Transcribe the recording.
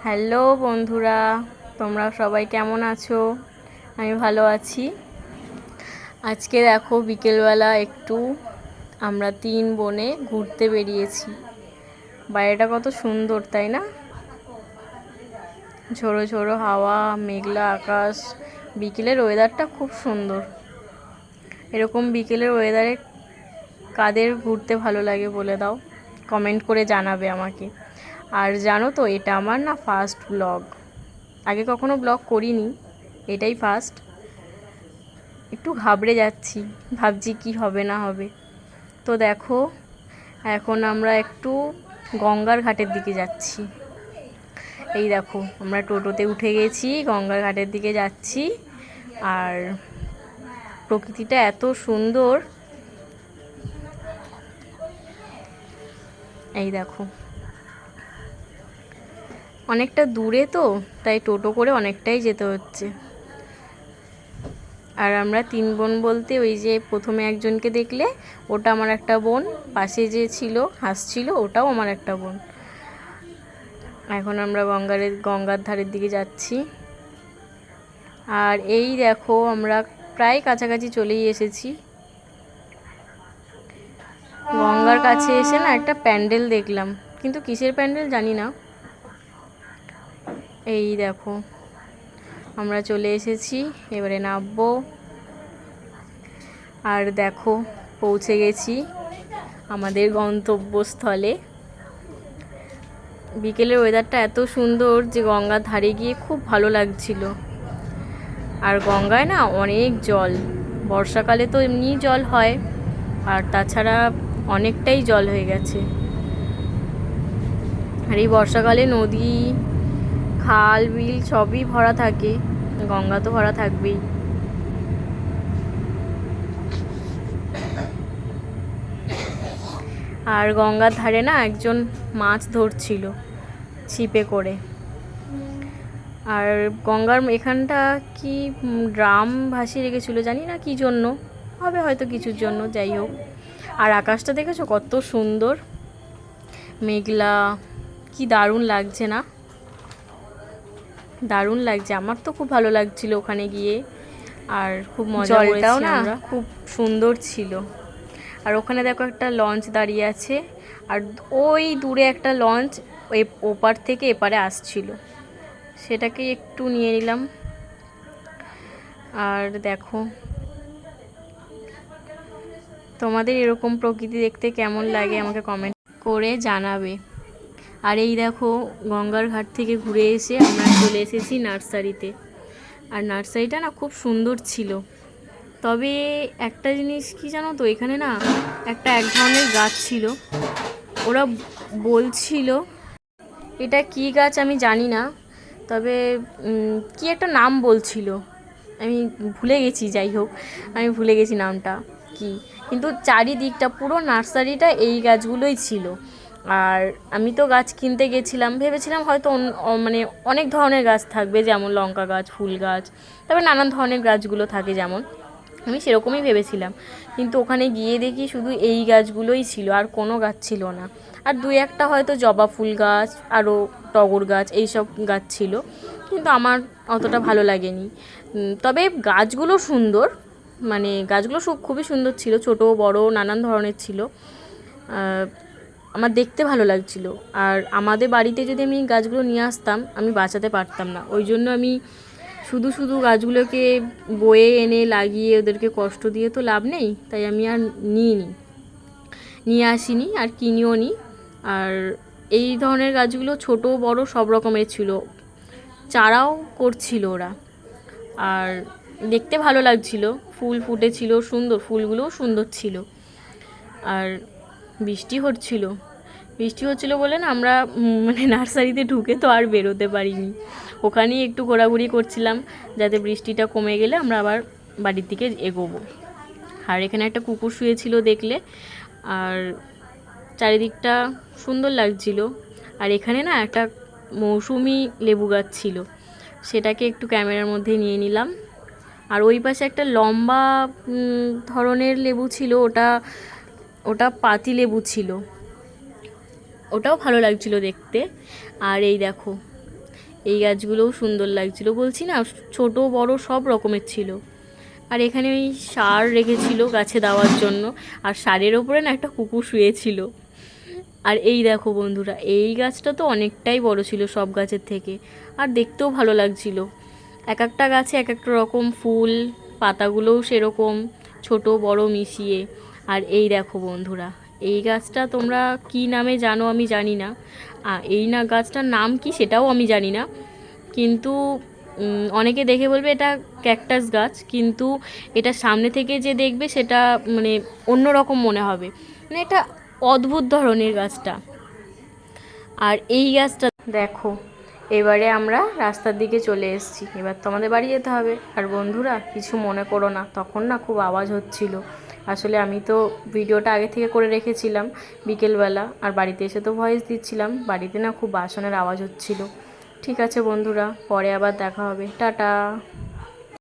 Hello বন্ধুরা, তোমরা সবাই কেমন আছো? আমি ভালো আছি। আজকে দেখো বিকেলবেলা একটু আমরা 3 বোনে ঘুরতে বেরিয়েছি। বাইরেটা কত সুন্দর, তাই না? ঝোড়ো ঝোড়ো হাওয়া, মেঘলা আকাশ, বিকেলের ওয়েদারটা খুব সুন্দর। এরকম বিকেলের ওয়েদারে কাদের ঘুরতে ভালো লাগে বলে দাও, কমেন্ট করে জানাবে আমাকে। আর জানো তো, এটা আমার না ফার্স্ট ব্লগ। আগে কখনো ব্লগ করিনি, এটাই ফার্স্ট। একটু ঘাবড়ে যাচ্ছি, ভাবছি কি হবে না হবে। তো দেখো, এখন আমরা একটু গঙ্গার ঘাটের দিকে যাচ্ছি। এই দেখো, আমরা টোটোতে উঠে গেছি, গঙ্গার ঘাটের দিকে যাচ্ছি। আর প্রকৃতিটা এত সুন্দর, এই দেখো। অনেকটা দূরে তো, তাই টোটো করে অনেকটাই যেতে হচ্ছে। আর আমরা 3 বোন বলতে, ওই যে প্রথমে একজনকে দেখলে, ওটা আমার একটা বোন। পাশে যে ছিল হাসছিল, ওটাও আমার একটা বোন। এখন আমরা গঙ্গার ধারের দিকে যাচ্ছি। আর এই দেখো, আমরা প্রায় কাছাকাছি চলেই এসেছি। গঙ্গার কাছে এসে না একটা প্যান্ডেল দেখলাম, কিন্তু কিসের প্যান্ডেল জানি না। এই দেখো, আমরা চলে এসেছি, এবারে নামবো। আর দেখো, পৌঁছে গেছি আমাদের গন্তব্যস্থলে। বিকেলের ওয়েদারটা এত সুন্দর যে গঙ্গার ধারে গিয়ে খুব ভালো লাগছিল। আর গঙ্গায় না অনেক জল, বর্ষাকালে তো এমনি জল হয়, আর তাছাড়া অনেকটাই জল হয়ে গেছে। আর এই বর্ষাকালে নদী, খাল, বিল সবই ভরা থাকে, গঙ্গা তো ভরা থাকবেই। আর গঙ্গার ধারে না একজন মাছ ধরছিল ছিপে করে। আর গঙ্গার এখানটা কি ড্রাম ভাসিয়ে রেখেছিল, জানি না কি জন্য, হবে হয়তো কিছুর জন্য, যাই হোক। আর আকাশটা দেখেছো কত সুন্দর, মেঘলা, কি দারুণ লাগছে না? দারুণ লাগছে, আমার তো খুব ভালো লাগছিল ওখানে গিয়ে। আর খুব মজা করেছি আমরা, খুব সুন্দর ছিল। আর ওখানে দেখো একটা লঞ্চ দাঁড়িয়ে আছে, আর ওই দূরে একটা লঞ্চ ওই ওপার থেকে এপারে আসছিল, সেটাকে একটু নিয়ে নিলাম। আর দেখো, তোমাদের এরকম প্রকৃতি দেখতে কেমন লাগে আমাকে কমেন্ট করে জানাবে। আর এই দেখো, গঙ্গার ঘাট থেকে ঘুরে এসে আমরা চলে এসেছি নার্সারিতে। আর নার্সারিটা না খুব সুন্দর ছিল। তবে একটা জিনিস কি জানো তো, এখানে না এক ধরনের গাছ ছিল, ওরা বলছিল এটা কি গাছ আমি জানি না, তবে কি একটা নাম বলছিল, আমি ভুলে গেছি। যাই হোক, আমি ভুলে গেছি নামটা কি, কিন্তু চারিদিকটা পুরো নার্সারিটা এই গাছগুলোই ছিল। আর আমি তো গাছ কিনতে গেছিলাম, ভেবেছিলাম হয়তো মানে অনেক ধরনের গাছ থাকবে, যেমন লঙ্কা গাছ, ফুল গাছ, তবে নানান ধরনের গাছগুলো থাকে যেমন, আমি সেরকমই ভেবেছিলাম। কিন্তু ওখানে গিয়ে দেখি শুধু এই গাছগুলোই ছিল, আর কোনো গাছ ছিল না। আর 2-1টা হয়তো জবা ফুল গাছ, আরও টগর গাছ, এইসব গাছ ছিল, কিন্তু আমার অতটা ভালো লাগেনি। তবে গাছগুলো সুন্দর, মানে গাছগুলো খুবই সুন্দর ছিল, ছোট বড় নানান ধরনের ছিল। আমার দেখতে ভালো লাগছিল। আর আমাদের বাড়িতে যদি আমি গাছগুলো নিয়ে আসতাম, আমি বাঁচাতে পারতাম না, ওই জন্য আমি শুধু শুধু গাছগুলোকে বয়ে এনে লাগিয়ে ওদেরকে কষ্ট দিয়ে তো লাভ নেই, তাই আমি আর নিয়ে আসিনি, আর কিনিও নি। আর এই ধরনের গাছগুলো ছোট বড় সব রকমের ছিল, চারাও করছিল ওরা, আর দেখতে ভালো লাগছিল, ফুল ফুটেছিল সুন্দর, ফুলগুলোও সুন্দর ছিল। আর বৃষ্টি হচ্ছিল বলে না আমরা মানে নার্সারিতে ঢুকে তো আর বেরোতে পারিনি, ওখানেই একটু ঘোরাঘুরি করছিলাম, যাতে বৃষ্টিটা কমে গেলে আমরা আবার বাড়ির দিকে এগোবো। আর এখানে একটা কুকুর শুয়েছিল দেখলে, আর চারিদিকটা সুন্দর লাগছিল। আর এখানে না একটা মৌসুমি লেবু গাছ ছিল, সেটাকে একটু ক্যামেরার মধ্যে নিয়ে নিলাম। আর ওই পাশে একটা লম্বা ধরনের লেবু ছিল, ওটা পাতি লেবু ছিল, ওটাও ভালো লাগছিল দেখতে। আর এই দেখো, এই গাছগুলোও সুন্দর লাগছিল, বলছি না ছোট বড় সব রকমের ছিল। আর এখানে ওই সার রেখেছিল গাছে দেওয়ার জন্য, আর সারের ওপরে না একটা কুকুর শুয়েছিল। আর এই দেখো বন্ধুরা, এই গাছটা তো অনেকটাই বড় ছিল সব গাছের থেকে, আর দেখতেও ভালো লাগছিল। এক একটা গাছে এক একটা রকম ফুল, পাতাগুলোও সেরকম ছোট বড় মিশিয়ে। আর এই দেখো বন্ধুরা, এই গাছটা তোমরা কি নামে জানো আমি জানি না, এই না গাছটার নাম কি সেটাও আমি জানি না, কিন্তু অনেকে দেখে বলবে এটা ক্যাকটাস গাছ, কিন্তু এটা সামনে থেকে যে দেখবে সেটা মানে অন্য রকম মনে হবে, মানে এটা অদ্ভুত ধরনের গাছটা। আর এই গাছটা দেখো, এবারে আমরা রাস্তার দিকে চলে এসেছি, এবার তো আমাদের বাড়ি যেতে হবে। আর বন্ধুরা কিছু মনে করো না, তখন না খুব আওয়াজ হচ্ছিল, আসলে আমি তো ভিডিওটা আগে থেকে করে রেখেছিলাম বিকেলবেলা, আর বাড়িতে এসে তো ভয়েস দিচ্ছিলাম, বাড়িতে না খুব বাসনের আওয়াজ হচ্ছিল। ঠিক আছে বন্ধুরা, পরে আবার দেখা হবে, টাটা।